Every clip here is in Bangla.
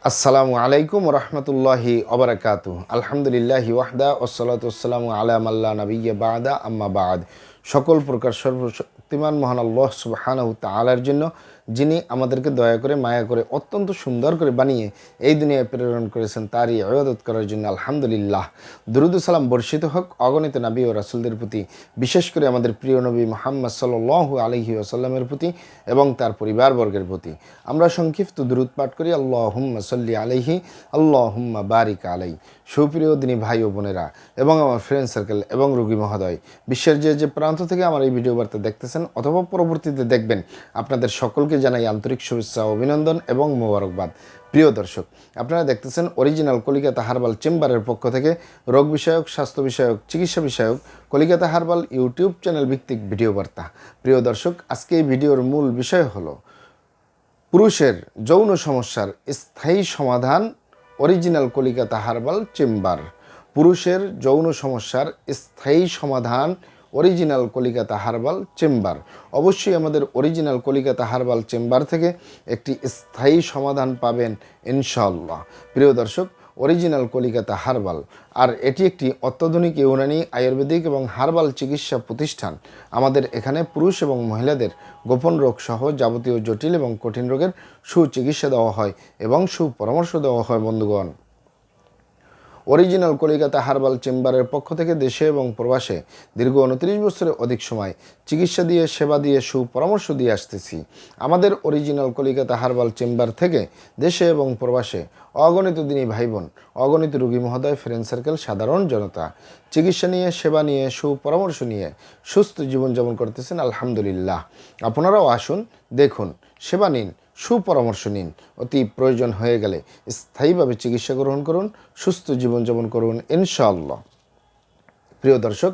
আসসালামু আলাইকুম রহমতুল্লাহি অবরাকাতু। আলহামদুলিল্লাহি ওয়াহদা ওসসালাতু ওয়াসসালামু আলা মাল্লা নাবিয়্যা বা'দা আম্মা বা'দ। সকল প্রকার সর্বশক্তিমান মহান আল্লাহ সুবহানাহু তাআলার জন্য, যিনি আমাদেরকে দয়া করে মায়া করে অত্যন্ত সুন্দর করে বানিয়ে এই দুনিয়ায় প্রেরণ করেছেন, তারই ইবাদত করার জন্য আলহামদুলিল্লাহ। দুরূদ ও সালাম বর্ষিত হোক অগণিত নবী ও রাসূলদের প্রতি, বিশেষ করে আমাদের প্রিয় নবী মুহাম্মদ সাল্লাল্লাহু আলাইহি ওয়াসাল্লামের প্রতি এবং তার পরিবারবর্গের প্রতি। আমরা সংক্ষিপ্ত দুরূদ পাঠ করি। আল্লাহুম্মা সাল্লি আলাইহি, আল্লাহুম্মা বারিক আলাই। সুপ্রিয় দিনী ভাই ও বোনেরা এবং আমার ফ্রেন্ড সার্কেল এবং রোগী মহোদয়, বিশ্বের যে প্রান্ত থেকে আমার এই ভিডিও বার্তা দেখতেছেন অথবা পরবর্তীতে দেখবেন, আপনাদের সকলকে জানাই আন্তরিক শুভেচ্ছা, অভিনন্দন এবং মোবারকবাদ। প্রিয় দর্শক, আপনারা দেখতেছেন অরিজিনাল কলিকাতা হার্বাল চেম্বারের পক্ষ থেকে রোগ বিষয়ক, স্বাস্থ্য বিষয়ক, চিকিৎসা বিষয়ক কলিকাতা হার্বাল ইউটিউব চ্যানেল ভিত্তিক ভিডিও বার্তা। প্রিয় দর্শক, আজকে এই ভিডিওর মূল বিষয় হলো পুরুষের যৌন সমস্যার স্থায়ী সমাধান, অরিজিনাল কলিকাতা হার্বাল চেম্বার। পুরুষের যৌন সমস্যার স্থায়ী সমাধান, অরিজিনাল কলিকাতা হার্বাল চেম্বার। অবশ্যই আমাদের অরিজিনাল কলিকাতা হার্বাল চেম্বার থেকে একটি স্থায়ী সমাধান পাবেন ইনশাআল্লাহ। প্রিয় দর্শক, অরিজিনাল কলিকাতা হার্বাল, আর এটি একটি অত্যাধুনিক ইউনানি, আয়ুর্বেদিক এবং হার্বাল চিকিৎসা প্রতিষ্ঠান। আমাদের এখানে পুরুষ এবং মহিলাদের গোপন রোগ সহ যাবতীয় জটিল এবং কঠিন রোগের সুচিকিৎসা দেওয়া হয় এবং সুপরামর্শ দেওয়া হয়। বন্ধুগণ, অরিজিনাল কলিকাতা হার্বাল চেম্বারের পক্ষ থেকে দেশে এবং প্রবাসে দীর্ঘ 29 বছরের অধিক সময় চিকিৎসা দিয়ে, সেবা দিয়ে, সুপরামর্শ দিয়ে আসতেছি। আমাদের অরিজিনাল কলিকাতা হার্বাল চেম্বার থেকে দেশে এবং প্রবাসে অগণিত দিনী ভাই বোন, অগণিত রোগী মহোদয়, ফ্রেন্ড সার্কেল, সাধারণ জনতা চিকিৎসা নিয়ে, সেবা নিয়ে, সুপরামর্শ নিয়ে সুস্থ জীবনযাপন করতেছেন আলহামদুলিল্লাহ। আপনারাও আসুন, দেখুন, সেবা নিন, সুপরামর্শ নিন। অতি প্রয়োজন হয়ে গেলে স্থায়ীভাবে চিকিৎসা গ্রহণ করুন, সুস্থ জীবনযাপন করুন ইনশাআল্লাহ। প্রিয় দর্শক,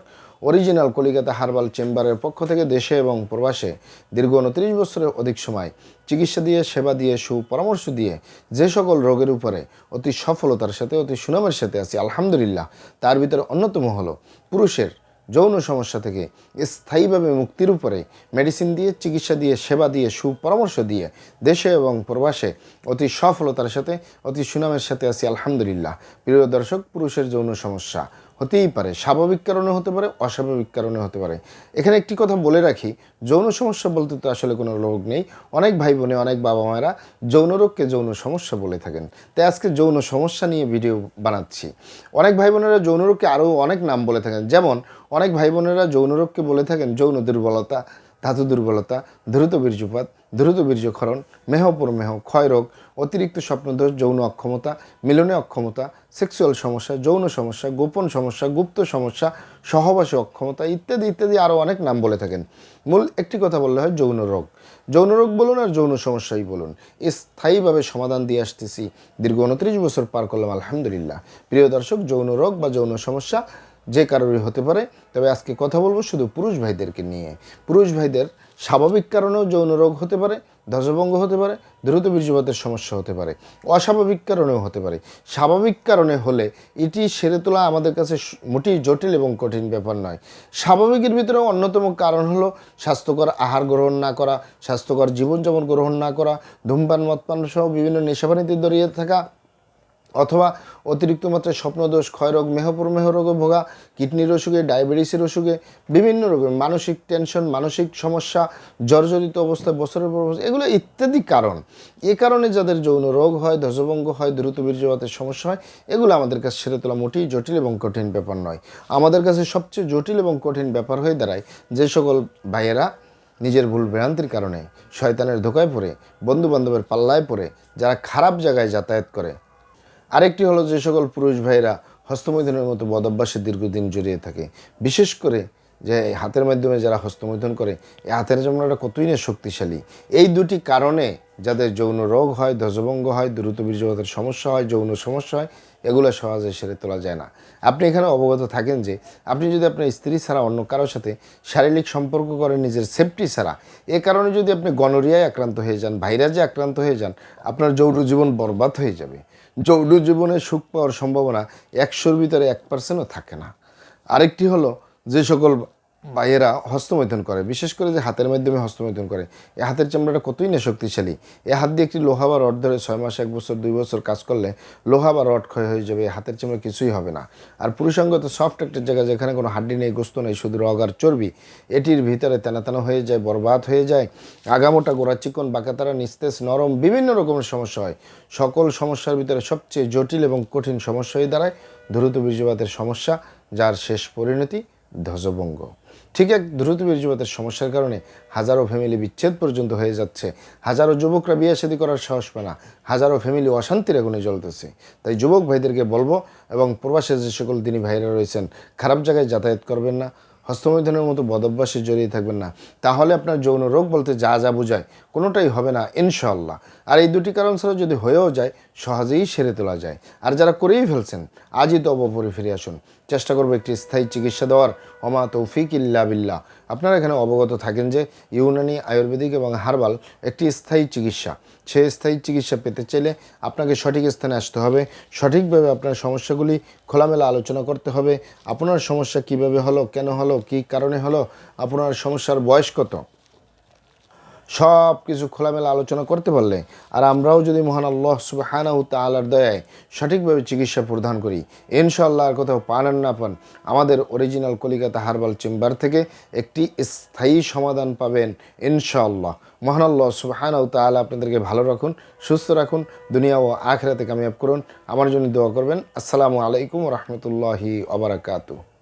অরিজিনাল কলিকাতা হার্বাল চেম্বারের পক্ষ থেকে দেশে এবং প্রবাসে দীর্ঘ 29 বছরের অধিক সময় চিকিৎসা দিয়ে, সেবা দিয়ে, সুপরামর্শ দিয়ে যে সকল রোগের উপরে অতি সফলতার সাথে, অতি সুনামের সাথে আছি আলহামদুলিল্লাহ, তার ভিতরে অন্যতম হলো পুরুষের যৌন সমস্যা থেকে স্থায়ীভাবে মুক্তির উপরে মেডিসিন দিয়ে, চিকিৎসা দিয়ে, সেবা দিয়ে, সুপরামর্শ দিয়ে দেশে এবং প্রবাসে অতি সফলতার সাথে, অতি সুনামের সাথে আছি আলহামদুলিল্লাহ। প্রিয় দর্শক, পুরুষের যৌন সমস্যা হতেই পারে, স্বাভাবিক কারণে হতে পারে, অস্বাভাবিক কারণে হতে পারে। এখানে একটি কথা বলে রাখি, যৌন সমস্যা বলতে তো আসলে কোনো রোগ নেই। অনেক ভাই বোনে, অনেক বাবা মায়েরা যৌন রোগকে যৌন সমস্যা বলে থাকেন। তাই আজকে যৌন সমস্যা নিয়ে ভিডিও বানাচ্ছি। অনেক ভাই বোনেরা যৌন রোগকে আরও অনেক নাম বলে থাকেন। যেমন অনেক ভাই বোনেরা যৌন রোগকে বলে থাকেন যৌন দুর্বলতা, ধাতু দুর্বলতা, দ্রুত বীর্যপাত, দ্রুত বীর্যক্ষরণ, মেহপরমেহ, ক্ষয়রোগ, অতিরিক্ত স্বপ্নদোষ, যৌন অক্ষমতা, মিলনে অক্ষমতা, সেক্সুয়াল সমস্যা, যৌন সমস্যা, গোপন সমস্যা, গুপ্ত সমস্যা, সহবাসে অক্ষমতা ইত্যাদি ইত্যাদি আরও অনেক নাম বলে থাকেন। মূল একটি কথা বললে হয় যৌন রোগ। যৌন রোগ বলুন আর যৌন সমস্যাই বলুন, স্থায়ীভাবে সমাধান দিয়ে আসতেছি। দীর্ঘ 29 বছর পার করলাম আলহামদুলিল্লাহ। প্রিয় দর্শক, যৌন রোগ বা যৌন সমস্যা যে কারোরই হতে পারে, তবে আজকে কথা বলবো শুধু পুরুষ ভাইদেরকে নিয়ে। পুরুষ ভাইদের স্বাভাবিক কারণেও যৌন রোগ হতে পারে, ধ্বজভঙ্গ হতে পারে, দ্রুত বীর্যপাতের সমস্যা হতে পারে, অস্বাভাবিক কারণেও হতে পারে। স্বাভাবিক কারণে হলে এটি সেরে তোলা আমাদের কাছে মোটেই জটিল এবং কঠিন ব্যাপার নয়। স্বাভাবিকের ভিতরে অন্যতম কারণ হলো স্বাস্থ্যকর আহার গ্রহণ না করা, স্বাস্থ্যকর জীবনযাপন গ্রহণ না করা, ধূমপান, মদপান সহ বিভিন্ন নেশাপানিতে জড়িয়ে থাকা, অথবা অতিরিক্ত মাত্রায় স্বপ্নদোষ, ক্ষয়রোগ, মেহপরমেহ রোগে ভোগা, কিডনির অসুখে, ডায়াবেটিসের অসুখে, বিভিন্ন রোগে, মানসিক টেনশন, মানসিক সমস্যা, জর্জরিত অবস্থায় বছরের পর বছর, এগুলো ইত্যাদি কারণ। এ কারণে যাদের যৌন রোগ হয়, ধ্বজভঙ্গ হয়, দ্রুত বীর্যপাতের সমস্যা হয়, এগুলো আমাদের কাছে সেরে তোলা মোটেই জটিল এবং কঠিন ব্যাপার নয়। আমাদের কাছে সবচেয়ে জটিল এবং কঠিন ব্যাপার হয়ে দাঁড়ায় যে সকল ভাইয়েরা নিজের ভুল ভ্রান্তির কারণে শয়তানের ধোকায় পড়ে, বন্ধুবান্ধবের পাল্লায় পড়ে যারা খারাপ জায়গায় যাতায়াত করে। আরেকটি হলো যে সকল পুরুষ ভাইরা হস্তমৈথুনের মতো বদভ্যাসে দীর্ঘদিন জড়িয়ে থাকে। বিশেষ করে যে হাতের মাধ্যমে যারা হস্তমৈথুন করে, এই হাতের চামড়াটা কতই না শক্তিশালী। এই দুটি কারণে যাদের যৌন রোগ হয়, ধ্বজভঙ্গ হয়, দ্রুত বীর্যপাতের সমস্যা হয়, যৌন সমস্যা হয়, এগুলো সহজে সেরে তোলা যায় না। আপনি এখানে অবগত থাকেন যে আপনি যদি আপনার স্ত্রী ছাড়া অন্য কারোর সাথে শারীরিক সম্পর্ক করেন নিজের সেফটি ছাড়া, এ কারণে যদি আপনি গনোরিয়ায় আক্রান্ত হয়ে যান, ভাইরাসে আক্রান্ত হয়ে যান, আপনার যৌন জীবন বরবাদ হয়ে যাবে। যৌন জীবনে সুখ পাওয়ার সম্ভাবনা 100-র ভিতরে 1%ও থাকে না। আরেকটি হলো যে সকল ভাইয়েরা হস্তমৈথুন করে, বিশেষ করে যে হাতের মাধ্যমে হস্তমৈথুন করে, এই হাতের চামড়াটা কতই না শক্তিশালী। এই হাত দিয়ে একটি লোহা বা রড ধরে 6 মাস, 1 বছর, 2 বছর কাজ করলে লোহা বা রড ক্ষয় হয়ে যাবে, এই হাতের চামড়া কিছুই হবে না। আর পুরুষাঙ্গ তো সফট একটা জায়গা, যেখানে কোনো হাড্ডি নেই, গোস্ত নেই, শুধু রগ আর চর্বি। এটির ভিতরে তেনা হয়ে যায়, বরবাদ হয়ে যায়, আগামোটা, গোড়া চিকন, বাঁকাতারা, নিস্তেজ, নরম, বিভিন্ন রকমের সমস্যা হয়। সকল সমস্যার ভিতরে সবচেয়ে জটিল এবং কঠিন সমস্যা হয়ে দাঁড়ায় দ্রুত বীর্যপাতের সমস্যা, যার শেষ পরিণতি ধ্বজভঙ্গ। ঠিক এক দ্রুত বীর্যপাতের সমস্যার কারণে হাজারো ফ্যামিলি বিচ্ছেদ পর্যন্ত হয়ে যাচ্ছে, হাজারো যুবকরা বিয়ে শাদী করার সাহস পায় না, হাজারো ফ্যামিলি অশান্তির আগুনে জ্বলতেছে। তাই যুবক ভাইদেরকে বলবো, এবং প্রবাসে যে সকল দিনী ভাইরা রয়েছেন, খারাপ জায়গায় যাতায়াত করবেন না, হস্তমৈথুনের মতো বদভ্যাসে জড়িয়ে থাকবেন না, তাহলে আপনার যৌন রোগ বলতে যা যা বোঝায় কোনোটাই হবে না ইনশাআল্লাহ। আর এই দুটি কারণ ছাড়া যদি হয়েও যায়, সহজেই সেরে তোলা যায়। আর যারা করেই ফেলছেন, আজই তো অবপরে ফিরে আসুন, চেষ্টা করবো একটি স্থায়ী চিকিৎসা দেওয়ার। ওমা তৌফিক ইল্লা বিল্লাহ। আপনারা এখানে অবগত থাকেন যে ইউনানি, আয়ুর্বেদিক এবং হার্বাল একটি স্থায়ী চিকিৎসা। সেই স্থায়ী চিকিৎসা পেতে চাইলে আপনাকে সঠিক স্থানে আসতে হবে, সঠিকভাবে আপনার সমস্যাগুলি খোলামেলা আলোচনা করতে হবে। আপনার সমস্যা কিভাবে হলো, কেন হলো, কী কারণে হলো, আপনার সমস্যার বয়স কত, সব কিছু খোলামেলা আলোচনা করতে পারলে, আর আমরাও যদি মহান আল্লাহ সুবহানাহু ওয়া তাআলার দয়ায় সঠিকভাবে চিকিৎসা প্রদান করি, ইনশাআল্লাহ আর কোথাও পান আর না পান, আমাদের অরিজিনাল কলিকাতা হার্বাল চেম্বার থেকে একটি স্থায়ী সমাধান পাবেন ইনশাআল্লাহ। মহান আল্লাহ সুবহানাহু ওয়া তাআলা আপনাদেরকে ভালো রাখুন, সুস্থ রাখুন, দুনিয়া ও আখিরাতে কামিয়াব করুন। আমার জন্য দোয়া করবেন। আসসালামু আলাইকুম ওয়া রাহমাতুল্লাহি ওয়া বারাকাতুহু।